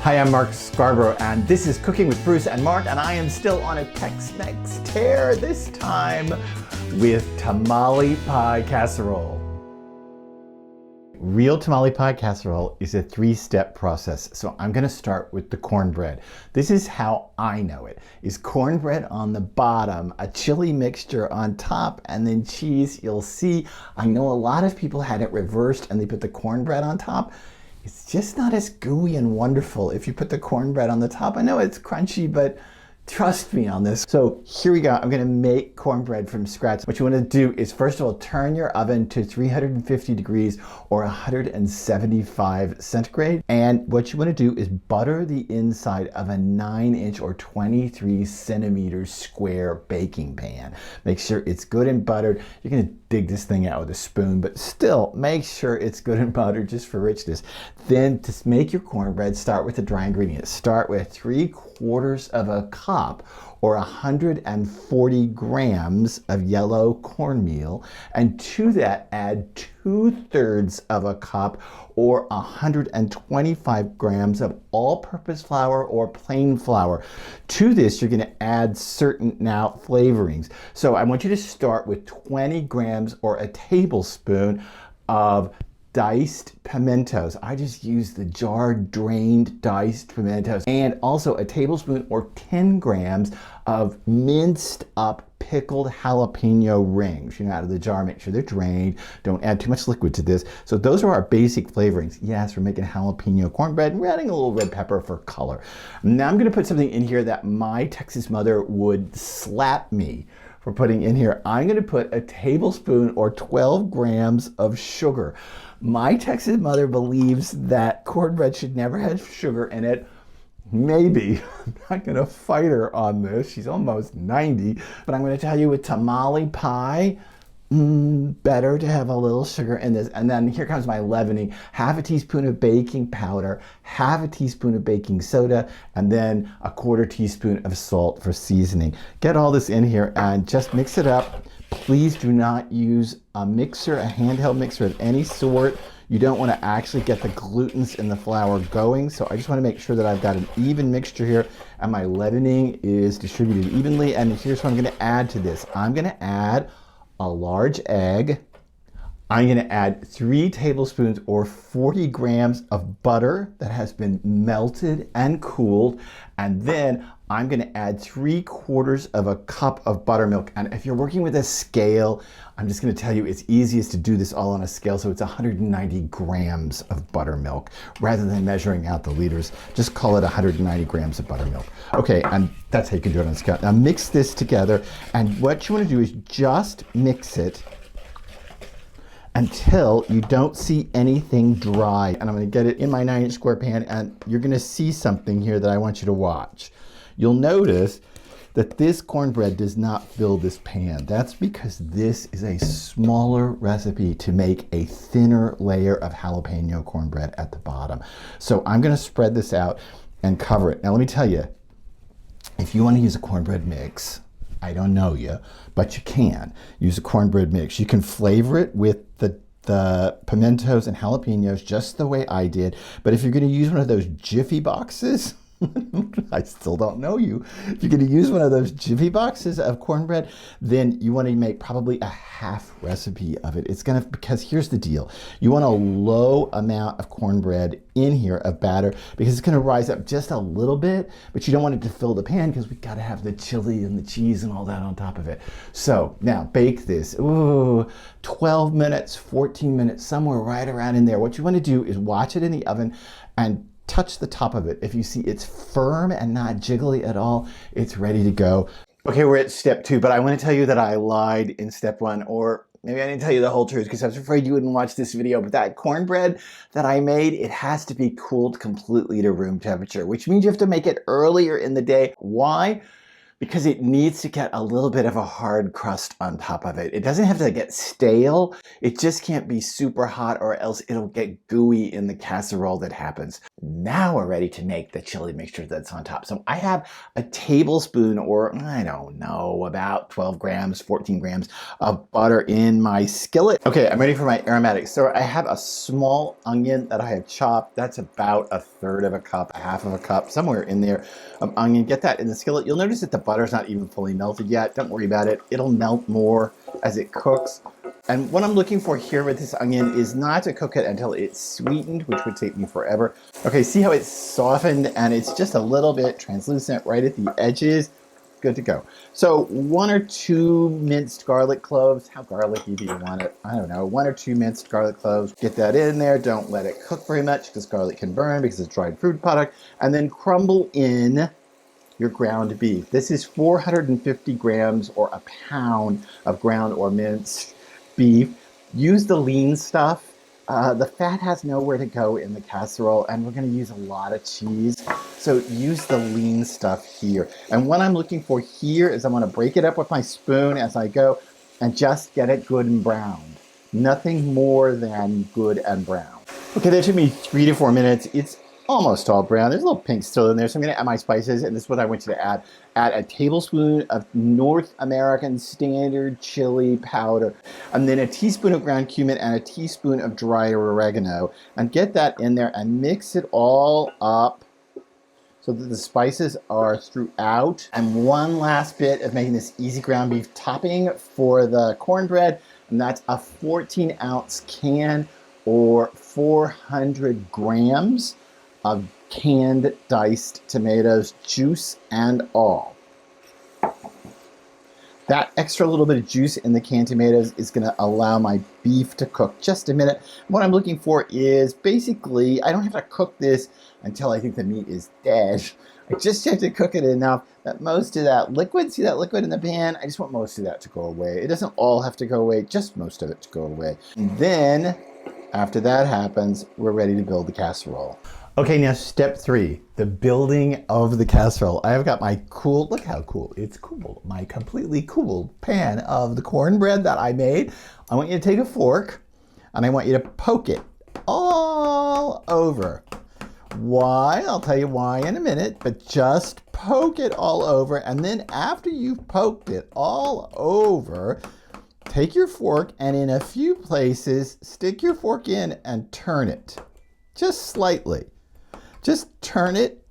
Hi, I'm Mark Scarbrough, and this is Cooking with Bruce and Mark, and I am still on a Tex-Mex tear, this time with tamale pie casserole. Real tamale pie casserole is a three-step process, so I'm going to start with the cornbread. This is how I know it, is cornbread on the bottom, a chili mixture on top, and then cheese. You'll see, I know a lot of people had it reversed and they put the cornbread on top. It's just not as gooey and wonderful if you put the cornbread on the top. I know it's crunchy, but trust me on this. So here we go. I'm gonna make cornbread from scratch. What you wanna do is, first of all, turn your oven to 350 degrees or 175 centigrade. And what you wanna do is butter the inside of a 9-inch or 23 centimeter square baking pan. Make sure it's good and buttered. You're gonna dig this thing out with a spoon, but still make sure it's good and buttered just for richness. Then to make your cornbread, start with the dry ingredients. Start with 3/4 of a cup or 140 grams of yellow cornmeal, and to that add 2/3 of a cup or 125 grams of all-purpose flour or plain flour. To this, you're gonna add certain now flavorings. So I want you to start with 20 grams or a tablespoon of diced pimentos. I just use the jarred, drained, diced pimentos, and also a tablespoon or 10 grams of minced up pickled jalapeno rings. You know, out of the jar, make sure they're drained. Don't add too much liquid to this. So those are our basic flavorings. Yes, we're making jalapeno cornbread, and we're adding a little red pepper for color. Now I'm gonna put something in here that my Texas mother would slap me for putting in here. I'm gonna put a tablespoon or 12 grams of sugar. My Texas mother believes that cornbread should never have sugar in it. Maybe. I'm not gonna fight her on this. She's almost 90, but I'm gonna tell you with tamale pie, better to have a little sugar in this. And then here comes my leavening. Half a teaspoon of baking powder, half a teaspoon of baking soda, and then a 1/4 teaspoon of salt for seasoning. Get all this in here and just mix it up. Please do not use a mixer, a handheld mixer of any sort. You don't want to actually get the glutens in the flour going. So I just want to make sure that I've got an even mixture here and my leavening is distributed evenly. And here's what I'm going to add to this. I'm going to add a large egg. I'm going to add 3 tablespoons or 40 grams of butter that has been melted and cooled. And then I'm going to add 3/4 of a cup of buttermilk. And if you're working with a scale, I'm just going to tell you it's easiest to do this all on a scale. So it's 190 grams of buttermilk rather than measuring out the liters. Just call it 190 grams of buttermilk. Okay, and that's how you can do it on a scale. Now mix this together. And what you want to do is just mix it until you don't see anything dry. And I'm going to get it in my 9-inch square pan, and you're going to see something here that I want you to watch. You'll notice that this cornbread does not fill this pan. That's because this is a smaller recipe to make a thinner layer of jalapeno cornbread at the bottom. So I'm going to spread this out and cover it. Now let me tell you, if you want to use a cornbread mix, I don't know you, but you can use a cornbread mix. You can flavor it with the pimentos and jalapenos just the way I did. But if you're going to use one of those Jiffy boxes, I still don't know you. If you're going to use one of those Jiffy boxes of cornbread, then you want to make probably a half recipe of it. It's going to, because here's the deal. You want a low amount of cornbread in here of batter because it's going to rise up just a little bit, but you don't want it to fill the pan because we got to have the chili and the cheese and all that on top of it. So now bake this. Ooh, 12 minutes, 14 minutes, somewhere right around in there. What you want to do is watch it in the oven and touch the top of it. If you see it's firm and not jiggly at all, it's ready to go. Okay, we're at step 2, but I want to tell you that I lied in step 1, or maybe I didn't tell you the whole truth because I was afraid you wouldn't watch this video. But that cornbread that I made, it has to be cooled completely to room temperature, which means you have to make it earlier in the day. Why? Because it needs to get a little bit of a hard crust on top of it. It doesn't have to get stale. It just can't be super hot or else it'll get gooey in the casserole that happens. Now we're ready to make the chili mixture that's on top. So I have a tablespoon, or I don't know, about 12 grams, 14 grams of butter in my skillet. Okay, I'm ready for my aromatics. So I have a small onion that I have chopped. That's about a third of a cup, a half of a cup, somewhere in there of onion. Get that in the skillet. You'll notice that the butter's not even fully melted yet. Don't worry about it. It'll melt more as it cooks. And what I'm looking for here with this onion is not to cook it until it's sweetened, which would take me forever. Okay, see how it's softened and it's just a little bit translucent right at the edges? Good to go. So 1 or 2 minced garlic cloves. How garlicky do you want it? I don't know. 1 or 2 minced garlic cloves. Get that in there. Don't let it cook very much because garlic can burn because it's dried fruit product. And then crumble in your ground beef. This is 450 grams or a pound of ground or minced beef. Use the lean stuff. The fat has nowhere to go in the casserole, and we're going to use a lot of cheese. So use the lean stuff here. And what I'm looking for here is I'm going to break it up with my spoon as I go and just get it good and browned. Nothing more than good and brown. Okay, that took me 3 to 4 minutes. It's almost all brown. There's a little pink still in there, so I'm going to add my spices, and this is what I want you to add. Add a tablespoon of North American standard chili powder, and then a teaspoon of ground cumin and a teaspoon of dried oregano, and get that in there and mix it all up so that the spices are throughout. And one last bit of making this easy ground beef topping for the cornbread, and that's a 14-ounce can or 400 grams of canned diced tomatoes, juice and all. That extra little bit of juice in the canned tomatoes is going to allow my beef to cook just a minute. What I'm looking for is basically, I don't have to cook this until I think the meat is dead. I just have to cook it enough that most of that liquid, see that liquid in the pan? I just want most of that to go away. It doesn't all have to go away, just most of it to go away. And then, after that happens, we're ready to build the casserole. Okay, now step 3, the building of the casserole. I've got my cool, look how cool, it's cool, my completely cool pan of the cornbread that I made. I want you to take a fork and I want you to poke it all over. Why? I'll tell you why in a minute, but just poke it all over, and then after you've poked it all over, take your fork and in a few places, stick your fork in and turn it, just slightly. Just turn it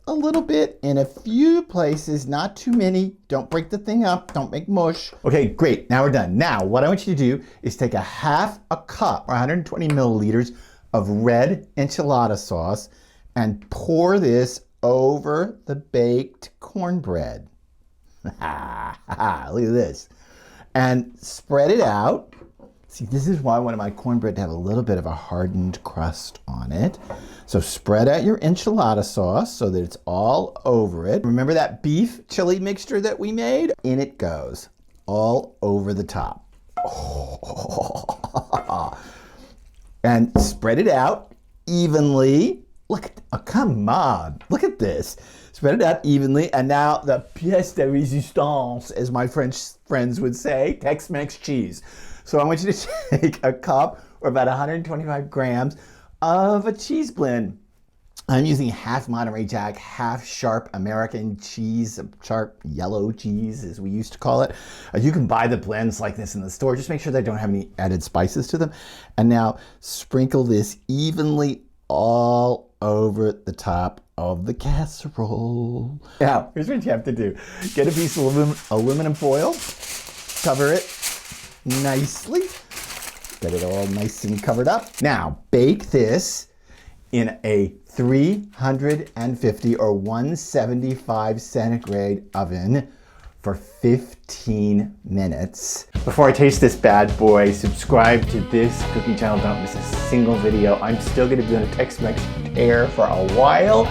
a little bit in a few places, not too many. Don't break the thing up, don't make mush. Okay, great, now we're done. Now, what I want you to do is take a half a cup, or 120 milliliters of red enchilada sauce and pour this over the baked cornbread. Look at this. And spread it out. See, this is why I wanted my cornbread to have a little bit of a hardened crust on it. So spread out your enchilada sauce so that it's all over it. Remember that beef chili mixture that we made? In it goes, all over the top. And spread it out evenly. Look, oh, come on, look at this. Spread it out evenly, and now the pièce de résistance, as my French friends would say, Tex-Mex cheese. So I want you to take a cup, or about 125 grams, of a cheese blend. I'm using half Monterey Jack, half sharp American cheese, sharp yellow cheese, as we used to call it. You can buy the blends like this in the store. Just make sure they don't have any added spices to them. And now sprinkle this evenly all over the top of the casserole. Now, here's what you have to do. Get a piece of aluminum foil, cover it nicely, get it all nice and covered up. Now, bake this in a 350 or 175 centigrade oven for 15 minutes. Before I taste this bad boy, subscribe to this cooking channel. Don't miss a single video. I'm still gonna be on a Tex-Mex tear for a while.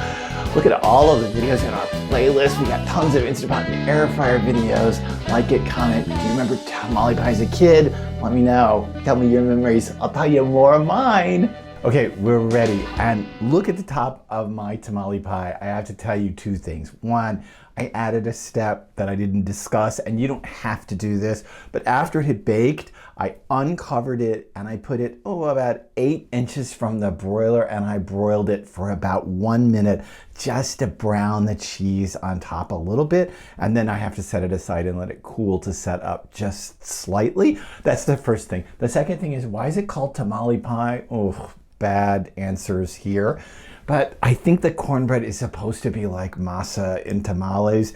Look at all of the videos in our playlist. We got tons of Instant Pot and air fryer videos. Like it, comment. Do you remember tamale pie as a kid? Let me know. Tell me your memories. I'll tell you more of mine. Okay, we're ready. And look at the top of my tamale pie. I have to tell you 2 things. One, I added a step that I didn't discuss, and you don't have to do this, but after it had baked, I uncovered it and I put it, about 8 inches from the broiler, and I broiled it for about 1 minute just to brown the cheese on top a little bit, and then I have to set it aside and let it cool to set up just slightly. That's the first thing. The second thing is, why is it called tamale pie? Oh, bad answers here. But I think the cornbread is supposed to be like masa in tamales.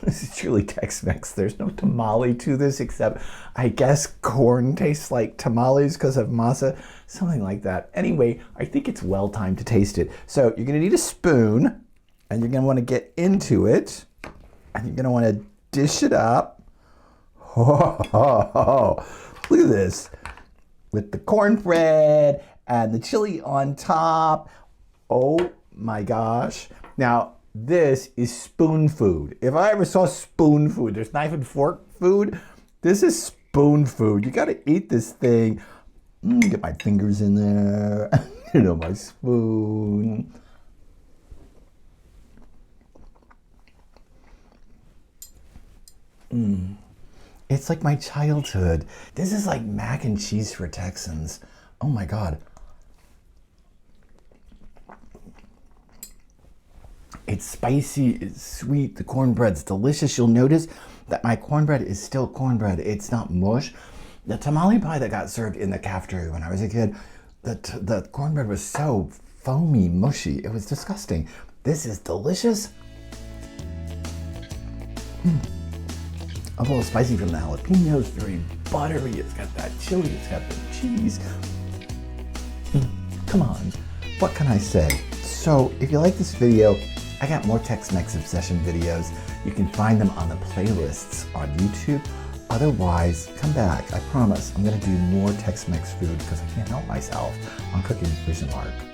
This is truly Tex-Mex. There's no tamale to this, except I guess corn tastes like tamales because of masa, something like that. Anyway, I think it's well timed to taste it. So you're gonna need a spoon, and you're gonna wanna get into it, and you're gonna wanna dish it up. Oh, look at this. With the cornbread and the chili on top. Oh my gosh. Now, this is spoon food. If I ever saw spoon food, there's knife and fork food. This is spoon food. You gotta eat this thing. Get my fingers in there. My spoon. It's like my childhood. This is like mac and cheese for Texans. Oh my God. It's spicy, it's sweet, the cornbread's delicious. You'll notice that my cornbread is still cornbread. It's not mush. The tamale pie that got served in the cafeteria when I was a kid, the cornbread was so foamy, mushy. It was disgusting. This is delicious. A little spicy from the jalapenos, very buttery. It's got that chili, it's got the cheese. Come on, what can I say? So if you like this video, I got more Tex-Mex Obsession videos. You can find them on the playlists on YouTube. Otherwise, come back. I promise I'm gonna do more Tex-Mex food because I can't help myself on Cooking with Mark.